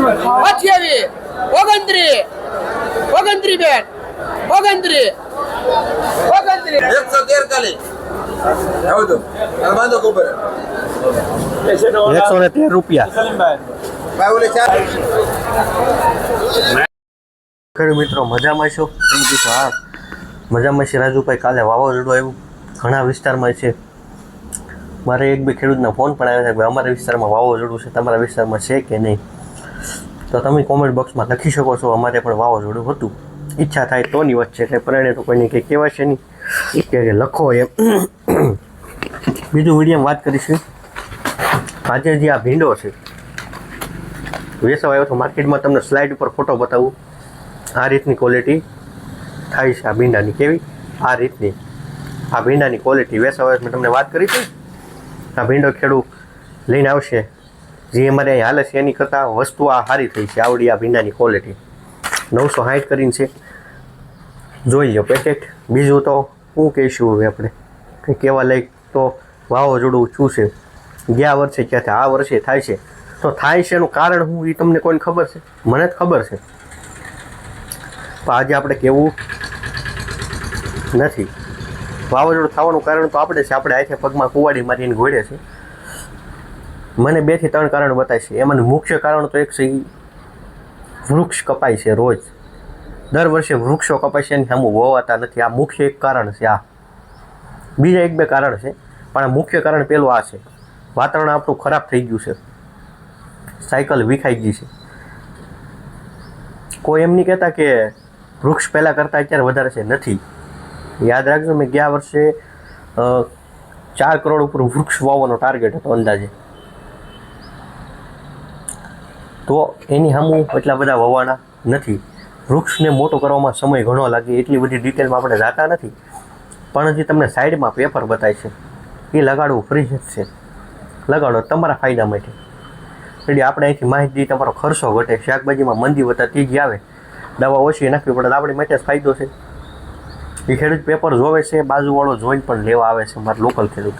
28 29 29 બેન 29 113 ಹೌದು ಬಾಂಧೋ ಕೊಬ್ಬರ 113 રૂપિયા. ખેડૂત મિત્રો મજામાં છો? તમે કીધું હા મજામાં છે રાજુભાઈ. કાલે વાવાઝોડું આવ્યું ઘણા વિસ્તારમાં છે. મારે એક બે ખેડૂતના ફોન પણ આવ્યા છે કે અમારા વિસ્તારમાં વાવાઝોડું છે, તમારા વિસ્તારમાં છે કે નહીં. તો તમે કોમેન્ટ બોક્સમાં લખી શકો છો અમારે પણ વાવાઝોડું હતું. ઈચ્છા થાય તોની વાત છે, એટલે પરણે તો કોઈને કંઈ કહેવાશે નહીં કે લખો એમ. બીજું વિડીયોમાં વાત કરીશું. આજે જે આ ભીંડો છે વેસવા આવ્યો તો માર્કેટમાં તમને સ્લાઇડ ઉપર ફોટો બતાવું. આ રીતની ક્વોલિટી થાય છે આ ભીંડાની. કેવી? આ રીતની આ ભીંડાની ક્વોલિટી વેસવા આવ્યો મેં તમને વાત કરી હતી. આ ભીંડો ખેડૂત લઈને આવશે જે અમારે અહીં હાલે છે એની કરતાં વસ્તુ આ સારી થઈ છે. આવડી આ ભીંડાની ક્વોલિટી 960 કરીને છે. જોઈ લો પેકેટ. બીજું તો શું કહીશું હવે આપણે કંઈ કહેવા લાયક તો વાવાઝોડું શું છે ગયા વર્ષે ક્યાંથી આ વર્ષે થાય છે. તો થાય છે એનું કારણ શું એ તમને કોઈને ખબર છે? મને જ ખબર છે પણ આજે આપણે કહેવું નથી. વાવાઝોડું થવાનું કારણ તો આપણે છે. આપણે આથી પગમાં કુવાડી મારીને ઘોડે છે. મને 2 થી 3 કારણ બતાય છે. એમાંનું મુખ્ય કારણ તો એક છે વૃક્ષ કપાય છે રોજ. દર વર્ષે વૃક્ષો કપાય છે એની સામું વવાતા નથી. આ મુખ્ય એક કારણ છે. આ બીજા 1-2 કારણ છે પણ આ મુખ્ય કારણ પહેલું આ છે. વાતાવરણ આપણું ખરાબ થઈ ગયું છે. સાયકલ વિખાઈ ગઈ છે. કોઈ એમ નહીં કહેતા કે વૃક્ષ પહેલાં કરતાં અત્યારે વધારે છે. નથી. યાદ રાખજો મેં ગયા વર્ષે 4 કરોડ ઉપર વૃક્ષ વાવવાનો ટાર્ગેટ હતો અંદાજે. તો એની સામું એટલા બધા વાવવાના નથી. વૃક્ષને મોટો કરવામાં સમય ઘણો લાગે. એટલી બધી ડિટેલમાં આપણે જાતા નથી. પણ હજી તમને સાઈડમાં પેપર બતાય છે એ લગાડવું ફ્રી જ છે. લગાડો તમારા ફાયદા માટે. એટલે આપણે અહીંથી માહિતી તમારો ખર્ચો ઘટે. શાકભાજીમાં મંદી વધતા તેજી આવે. દવા ઓછી નાખવી પડે. આપણી માટે જ ફાયદો છે. એ ખેડૂત પેપર જોવે છે, બાજુવાળો જોઈને પણ લેવા આવે છે. મારા લોકલ ખેડૂત.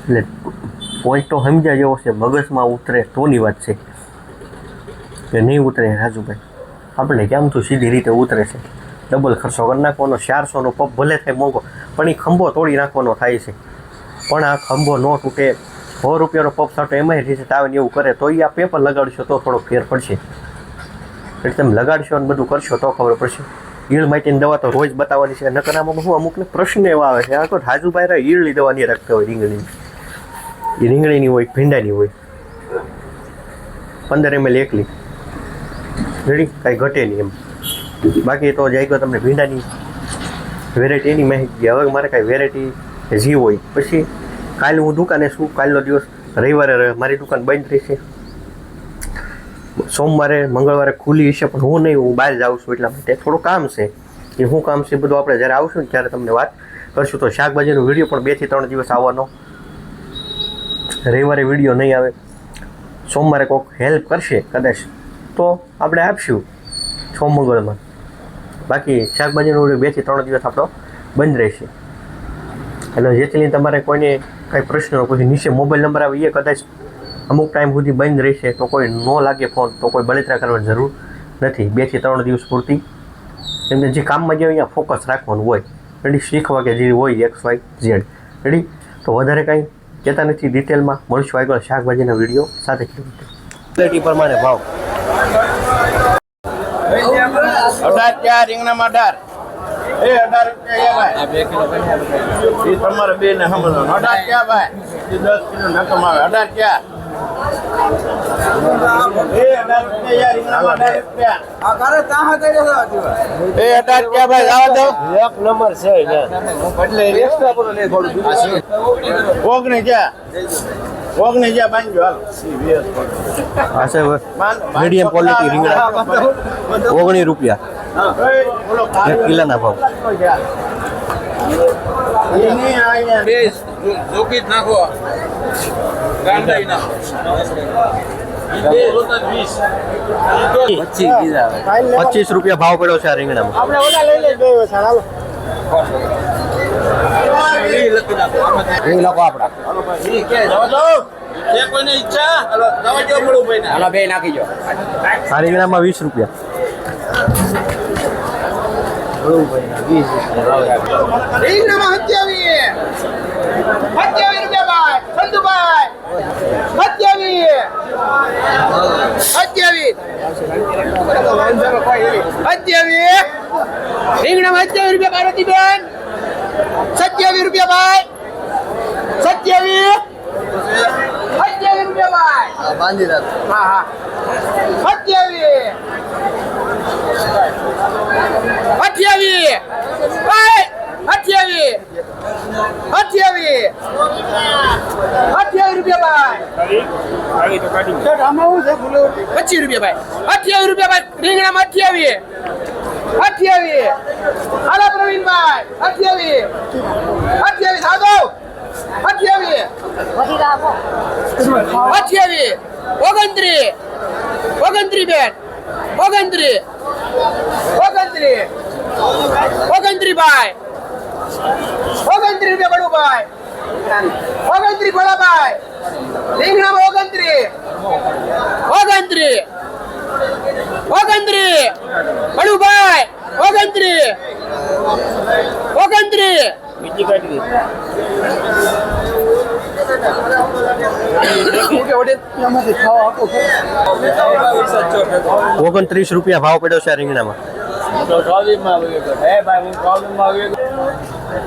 એટલે પોઈન્ટ તો સમજ્યા જેવો છે. મગજમાં ઉતરે તોની વાત છે કે નહીં ઉતરે રાજુભાઈ. આપણે કેમ તો સીધી રીતે ઉતરે છે. ડબલ ખર્ચો કરી નાખવાનો. 400નો પપ ભલે થાય મોંઘો પણ એ ખંભો તોડી નાખવાનો થાય છે. પણ આ ખંભો ન તૂટે. 100 રૂપિયાનો પપ સાટો એમાંય રિઝલ્ટ આવે ને એવું કરે તો એ આ પેપર લગાડશો તો થોડો ફેર પડશે. એટલે તમે લગાડશો અને બધું કરશો તો ખબર પડશે. ઈળ માટેની દવા તો રોજ બતાવવાની છે. નકર આમાં હું અમુકને પ્રશ્ન એવા આવે છે આ તો રાજુભાઈ ઈળની દવા નહીં રાખતા હોય. રીંગણીની એ રીંગણીની હોય, ભીંડાની હોય. 15 ml એકલી રેડી. કાંઈ ઘટે નહીં એમ. બાકી તો જાય તમને ભીંડાની વેરાયટી એની માહિતી. હવે મારે કાંઈ વેરાયટી જી હોય પછી કાલે હું દુકાને છું. કાલનો દિવસ રવિવારે મારી દુકાન બંધ રહેશે. સોમવારે મંગળવારે ખુલ્લી હશે પણ હું નહીં. હું બહાર જાઉં છું એટલા માટે થોડું કામ છે. એ શું કામ છે બધું આપણે જ્યારે આવશું ને ત્યારે તમને વાત કરશું. તો શાકભાજીનો વિડીયો પણ 2 થી 3 દિવસ આવવાનો. રવિવારે વિડીયો નહીં આવે. સોમવારે કોઈક હેલ્પ કરશે કદાચ તો આપણે આપશું સોમ મંગળમાં. બાકી શાકભાજીનો વિડીયો 2 થી 3 દિવસ આપણો બંધ રહેશે. એટલે જેથી તમારે કોઈને કાંઈ પ્રશ્ન પછી નીચે મોબાઈલ નંબર આવે એ કદાચ અમુક ટાઈમ સુધી બંધ રહેશે તો કોઈ ન લાગે ફોન તો કોઈ બળતરા કરવાની જરૂર નથી. 2 થી 3 દિવસ પૂરતી એમને જે કામમાં જે અહીંયા ફોકસ રાખવાનું હોય. રેડી. શીખવા કે જે હોય XYZ રેડી. તો વધારે કાંઈ કહેતા નથી. ડિટેલમાં મળશું આગળ શાકભાજીના વિડીયો સાથે. ક્વોલિટી પ્રમાણે ભાવ 18 રીંગણામાં 18 રૂપિયા ભાઈ. તમારે 2 ને સમજો 18 ક્યાં ભાઈ? 10 કિલો નકમ આવે. 18 ક્યાં? 18 રૂપિયા ભાઈ જવા દો. 1 નંબર છે ઓગને ક્યાં? ઓગને ક્યાં બાંધ્યો? આ છે મીડિયમ ક્વોલિટી રીંગણા 19 રૂપિયા 1 કિલોના ભાવ. નાખો 25 રૂપિયા ભાવ પડ્યો છે આ રીંગણામાં. રીંગ લખો આપડા. જે કોઈને ઈચ્છા હાલો નવા જો મળું ભાઈ હાલો બે નાખી જો આ રીંગણામાં 20 રૂપિયા. રીંગણામાં 27 રૂપિયા ભાઈ સંતુભાઈ 27 રીંગણામાં 27 રૂપિયા પાર્વતીબેન 27 રૂપિયા ભાઈ 27 રૂપિયા ભાઈ બાંધી રાખ. હા 27 ભાઈ 28 રૂપિયા ભાઈ 25 રૂપિયા ભાઈ 28 રૂપિયા ભાઈ રીંગણામાં 28 હાલો પ્રવીણભાઈ 28 સાદો 28 29 બેન 29 ભાઈ 29 રૂપિયા બડું ભાઈ 29 ભોળા ભાઈ રીંગણામાં 29 બડું ભાઈ 29 બીજી કાઢી દે 29 રૂપિયા ભાવ પડ્યો છે આ રીંગણામાં. તો 24 માં આવી ગયો હે ભાઈ હું 24 માં આવી ગયો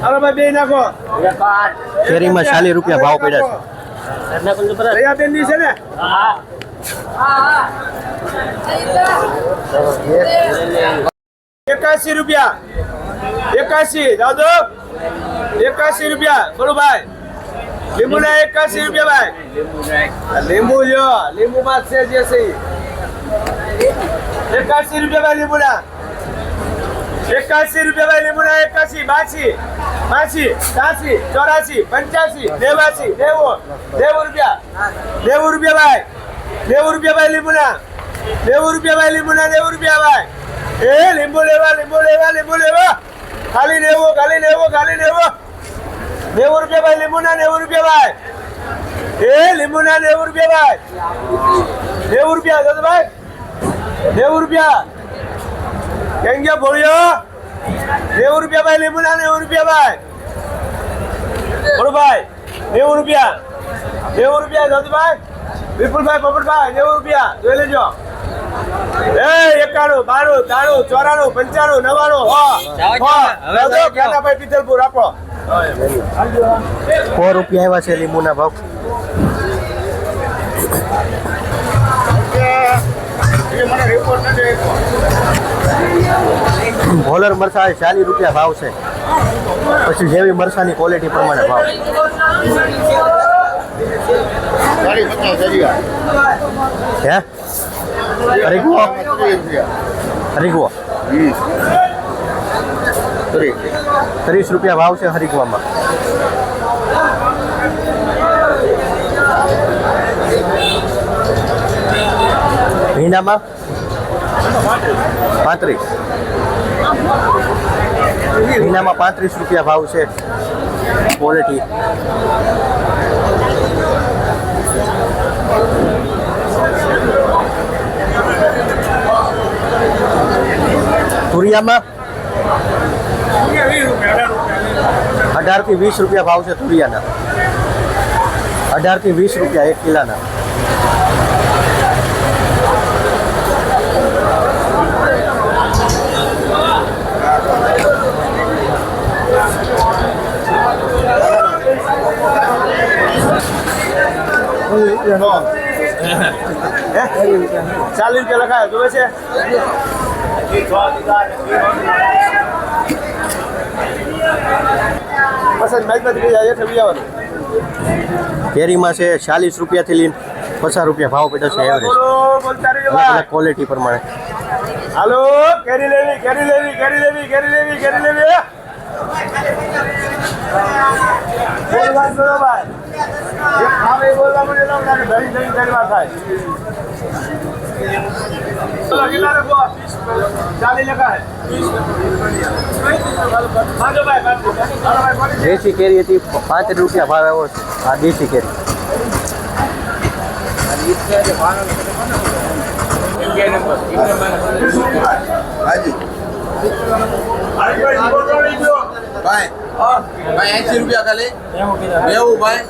હાલો ભાઈ બે નાખો કેરીમાં 40 રૂપિયા ભાવ પડ્યા છે. રહ્યા બેન ની છે ને હા 81 રૂપિયા 81 દાદો 81 રૂપિયા બોલો ભાઈ લીંબુ ના 81 રૂપિયા ભાઈ લીંબુ જો લીંબુ માં છે જે છે 81 રૂપિયા ભાઈ લીંબુ ના 81 રૂપિયા ભાઈ લીંબુ ના 81 82 83 84 85 90 રૂપિયા 90 રૂપિયા ભાઈ લીંબુ ના 90 રૂપિયા ભાઈ લીંબુ ના 90 રૂપિયા ભાઈ એ લીંબુ લેવા ખાલી 90 રૂપિયા ભાઈ લીંબુ ના 90 રૂપિયા ભાઈ એ લીંબુ ના 90 રૂપિયા ભાઈ 90 રૂપિયા દાદા ભાઈ 90 રૂપિયા કેમ ગયા બોલ્યો 90 રૂપિયા ભાઈ લીંબુ ના 90 રૂપિયા ભાઈ બોલો ભાઈ 90 રૂપિયા દાદા ભાઈ વિપુલભાઈ પોપટભાઈ 90 રૂપિયા જોઈ લેજો એ 91 92 93 94 95 90 પિત્તલપુર આપો 4 રૂપિયા આવ્યા છે લીંબુના ભાવ. ભોલર મરસા 40 રૂપિયા ભાવ છે. પછી જેવી મરસાની ક્વોલિટી પ્રમાણે ભાવ. હે હરીગવો 30 રૂપિયા ભાવ છે હરીગવામાં. ભીંડામાં 35 ભીંડામાં 35 રૂપિયા ભાવ છે ક્વોલિટી. તુરિયામાં 18 થી 20 રૂપિયા ભાવ છે તુરિયાના. 18 થી 20 રૂપિયા 1 કિલોના. ₹40 લખાય જોવે છે કેરીમાં છે 40 રૂપિયાથી લઈને 50 રૂપિયા ભાવ પડ્યો છે એવરેજ. અલગ અલગ ક્વોલિટી પ્રમાણે. હાલો કેરી લેવી બોલવા મને ધણી વાર થાય 40 લખાય દેશી કેરી હતી 5 રૂપિયા ભાવ આવ્યો છે. આ દેશી કેરી હાજી ભાઈ ભાઈ 80 રૂપિયા ખાલી 90 ભાઈ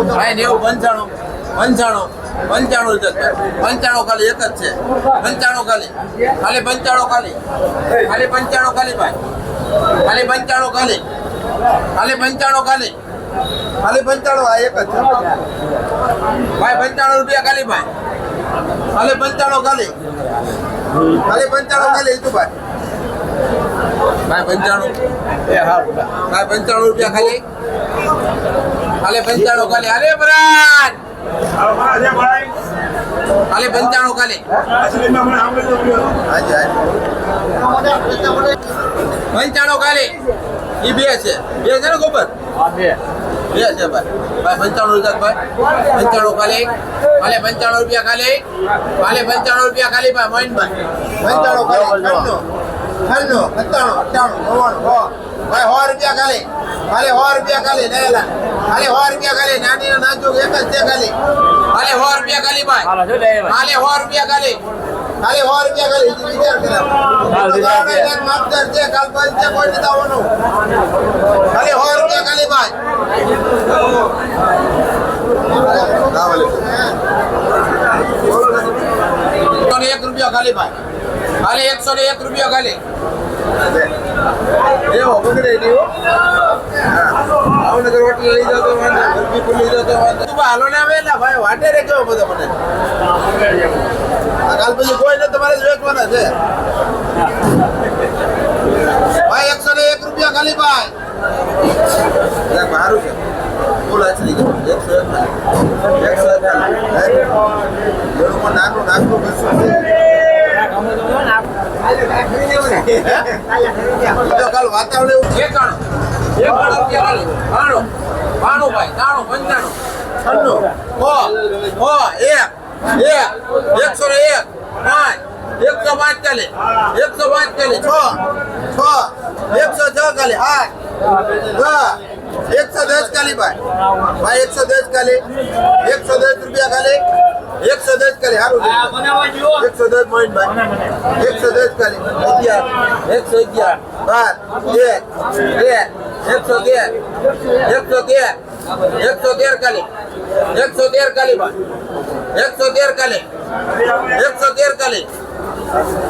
ભાઈ 90 95 95 ખાલી એક જ છે 95 ખાલી ખાલી 95 ખાલી ખાલી 95 ખાલી ભાઈ ખાલી 95 ખાલી ખાલી 95 ખાલી ખાલી 95 આ એક જ છે ભાઈ 95 રૂપિયા ખાલી ભાઈ ખાલી 95 ખાલી ખાલી 95 ખાલી તું ભાઈ ભાઈ 95 એ હા ભાઈ 95 રૂપિયા ખાલી ખાલી 95 ખાલી અરે બરાબર ખાલી 95 ખાલી હાજી 95 ખાલી ઈ બે છે ને ગોબર બે છે ભાઈ ભાઈ 95 રૂપિયા ભાઈ 95 ખાલી ખાલી 95 રૂપિયા ખાલી ખાલી 95 રૂપિયા ખાલી ભાઈ મોઈનભાઈ 95 ખાલી હેલો 95 ભાઈ 100 રૂપિયા ખાલી ખાલી 100 રૂપિયા ખાલી નહેલા ખાલી 100 રૂપિયા ખાલી નાની નાચો એક જ છે ખાલી ખાલી 100 રૂપિયા ખાલી ભાઈ ખાલી 100 રૂપિયા ખાલી ખાલી 100 રૂપિયા ખાલી વિચાર કરો માપદર છે કાલ પંચે કોઈ નથી આવવાનું ખાલી 100 રૂપિયા ખાલી ભાઈ તો 1 રૂપિયા ખાલી ભાઈ ખાલી 101 રૂપિયા ખાલી એવો બગડે નહીં હો ભાવનગર હોટલ લઈ જાવ તો વાંધો ગરબીપુર લઈ જાવ તો વાંધો તું હાલો ને આવે એટલે ભાઈ વાટે રે કેવો બધો મને કાલ પછી કોઈ ને તમારે જ વેચવાના છે ભાઈ 101 રૂપિયા ખાલી ભાઈ સારું છે બોલ આચરી ગયો 101 નાનું નાખવું કશું તો કાલ વાતાવરણ એવું છે કાણો ભાઈ 95 110 ખાલી ભાઈ 110 ખાલી 110 રૂપિયા ખાલી 110 ખાલી હારું 110 મોઈનભાઈ 110 ખાલી 111 113 ખાલી 113 ખાલી ભાઈ 113 ખાલી 113 ખાલી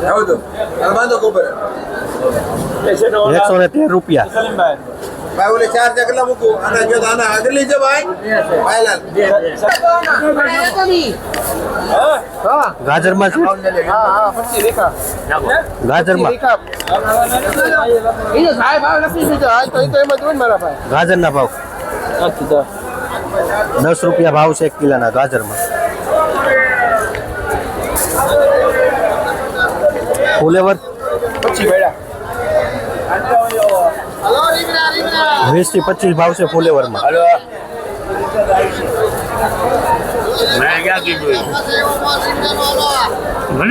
હೌದು બાંધો કોબર 113 રૂપિયા ભાઈ ઓલે 4 કેટલા મૂકું આના જો આના આગલી છે ભાઈ ભાઈલાલ ગાજરમાં છે ગાજરમાં ગાજરના ભાવ 10 રૂપિયા ભાવ છે 1 કિલોના ગાજરમાં ફુલેવર 20 થી 25 ભાવ છે ફુલેવરમાં મને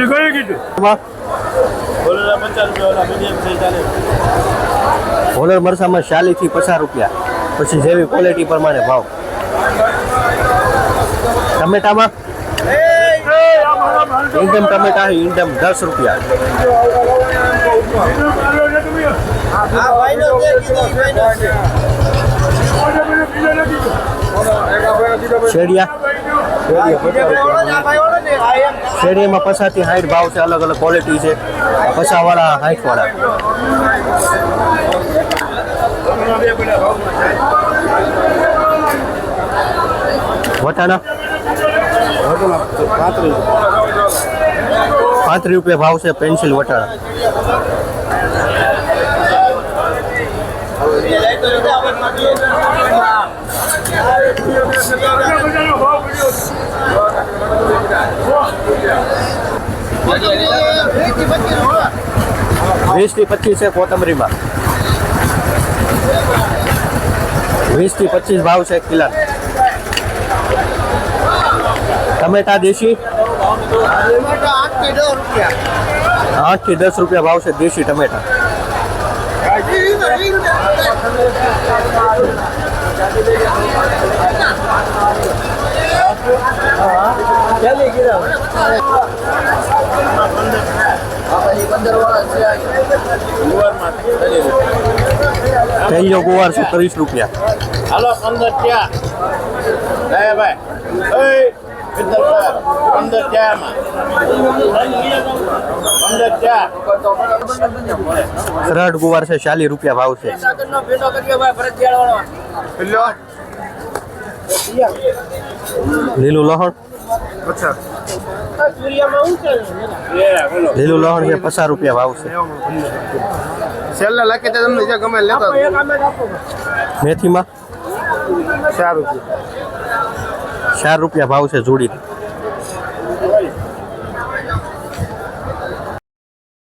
કયું કીધું હોલર મરસામાં 40 થી 50 રૂપિયા પછી જેવી ક્વોલિટી પ્રમાણે ભાવ ટમેટામાં ઇન્ડમ ટમેટા ઇન્ડમ 10 રૂપિયા શેડિયામાં 50 થી 60 ભાવ છે અલગ અલગ ક્વોલિટી છે 50 વાળા 60 વાળા વટાણા 35 રૂપિયા ભાવ છે પેન્સિલ વટાણા વીસ થી 25 છે કોથમરીમાં 20 થી 25 ભાવ છે 1 કિલો ટમેટા દેશી 8 થી 10 રૂપિયા ભાવ છે દેશી ટમેટા પહેલો ગુવાર છે 30 રૂપિયા. હાલો 15 ત્યાં ભાઈ 15 ત્યાંમાં 15 ત્યાં સરળ ગુવાર છે 40 રૂપિયા ભાવ છે. લીલું લહણ લીલું લહણ છે 50 રૂપિયા ભાવ છે. છેલ્લા લખી તો તમને જે ગમે લેતા મેથીમાં 4 રૂપિયા 4 રૂપિયા ભાવ છે જોડી.